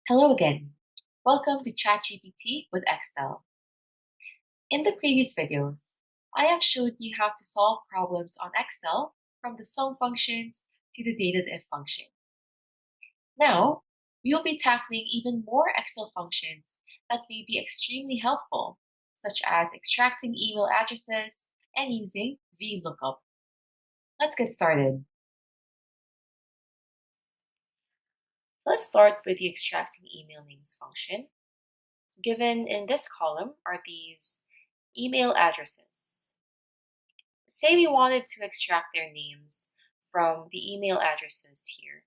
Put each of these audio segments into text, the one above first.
Hello again. Welcome to ChatGPT with Excel. In the previous videos, I have showed you how to solve problems on Excel from the sum functions to the dated if function. Now, we will be tackling even more Excel functions that may be extremely helpful, such as extracting email addresses and using VLOOKUP. Let's get started. Let's start with the extracting email names function. Given in this column are these email addresses. Say we wanted to extract their names from the email addresses here.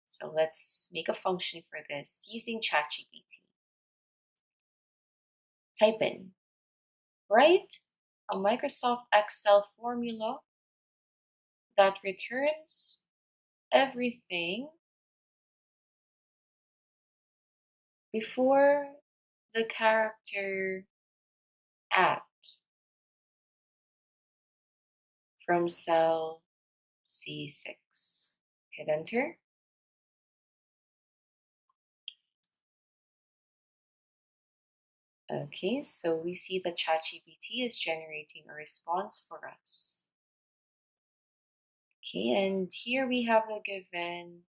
So let's make a function for this using ChatGPT. Type in, write a Microsoft Excel formula that returns everything before the character at from cell C6. Hit enter. Okay, so we see that ChatGPT is generating a response for us. Okay, and here we have a given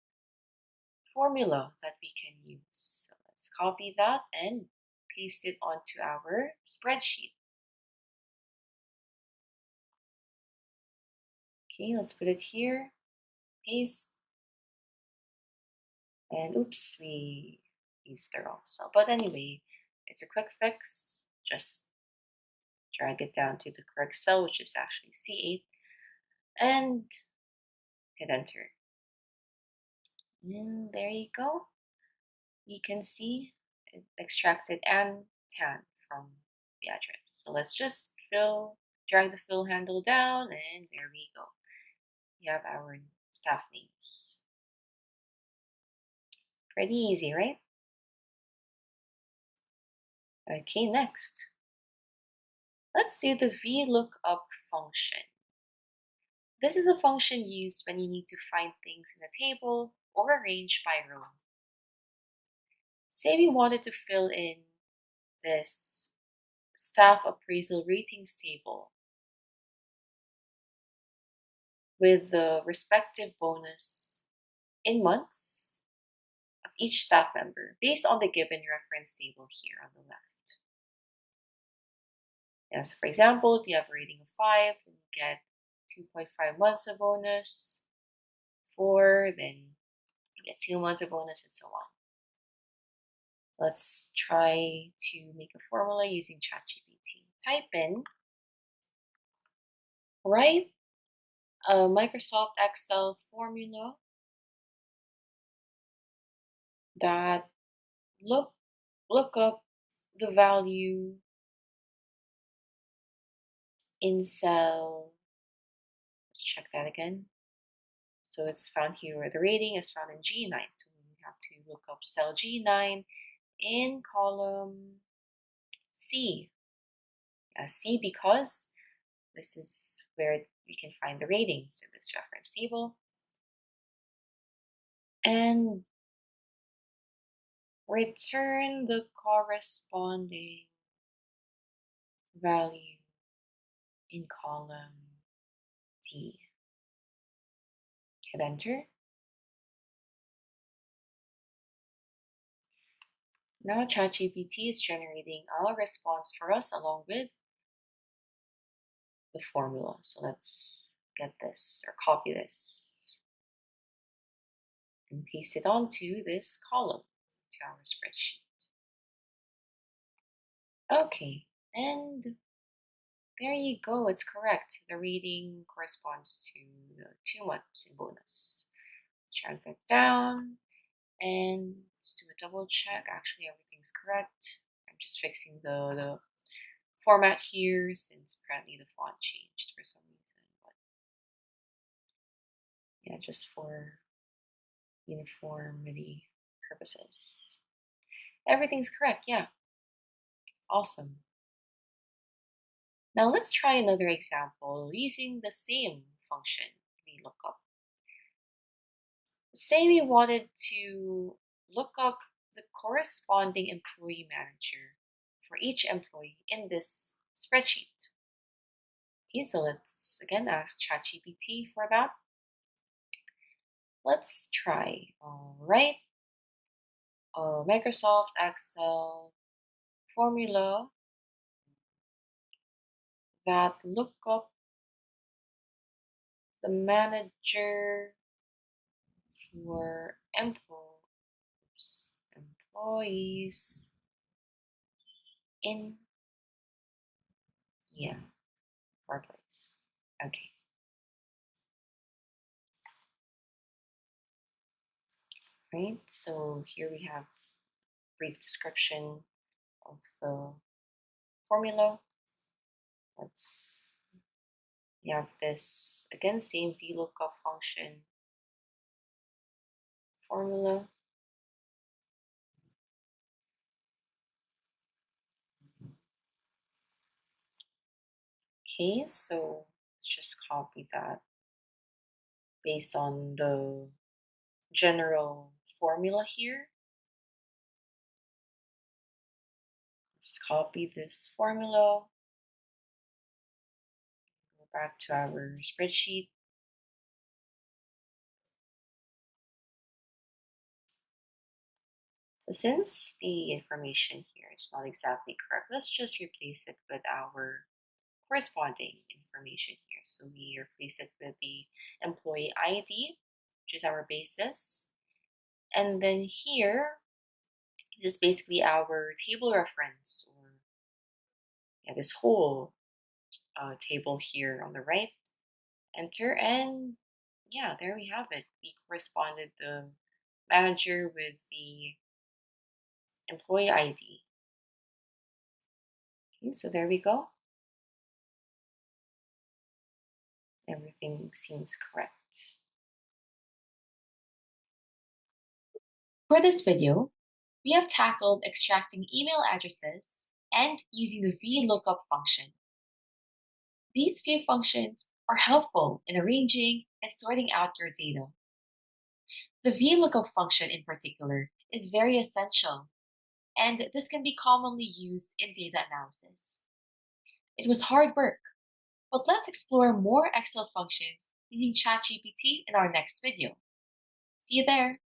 formula that we can use. So let's copy that and paste it onto our spreadsheet. Okay, let's put it here, paste, and oops, we used the wrong cell. But anyway, it's a quick fix. Just drag it down to the correct cell, which is actually C8, and hit enter. And there you go. You can see it extracted and tan from the address. So let's just drag the fill handle down, and there we go. We have our staff names. Pretty easy, right? Okay, next. Let's do the VLOOKUP function. This is a function used when you need to find things in a table or arrange by row. Say we wanted to fill in this staff appraisal ratings table with the respective bonus in months of each staff member based on the given reference table here on the left. So for example, if you have a rating of 5, then you get 2.5 months of bonus. 4, then you get 2 months of bonus, and so on. So let's try to make a formula using ChatGPT. Type in, write a Microsoft Excel formula that look up the value in cell. Let's check that again. So it's found here where the rating is found in G9. So we have to look up cell G9 in column C. C because this is where we can find the ratings in this reference table. And return the corresponding value in column D. Hit enter. Now ChatGPT is generating a response for us along with the formula. So let's get this or copy this and paste it onto this column to our spreadsheet. Okay, and there you go, it's correct. The rating corresponds to the 2 months in bonus. Let's drag that down and let's do a double check. Actually, everything's correct. I'm just fixing the format here since apparently the font changed for some reason. But yeah, just for uniformity purposes. Everything's correct, yeah. Awesome. Now let's try another example using the same function, VLOOKUP. Say we wanted to look up the corresponding employee manager for each employee in this spreadsheet. Okay, so let's again ask ChatGPT for that. Let's try. All right. Microsoft Excel formula that look up the manager for employees in workplace. Okay. Right. So here we have brief description of the formula. We have this again, same VLOOKUP function formula. Okay, so let's just copy that based on the general formula here. Let's copy this formula, go back to our spreadsheet. So since the information here is not exactly correct, let's just replace it with our corresponding information here. So we replace it with the employee ID, which is our basis. And then here, this is basically our table reference, or this whole table here on the right. Enter, and there we have it. We corresponded the manager with the employee ID. Okay, so there we go. Everything seems correct. For this video, we have tackled extracting email addresses and using the VLOOKUP function. These few functions are helpful in arranging and sorting out your data. The VLOOKUP function in particular is very essential, and this can be commonly used in data analysis. It was hard work, but let's explore more Excel functions using ChatGPT in our next video. See you there!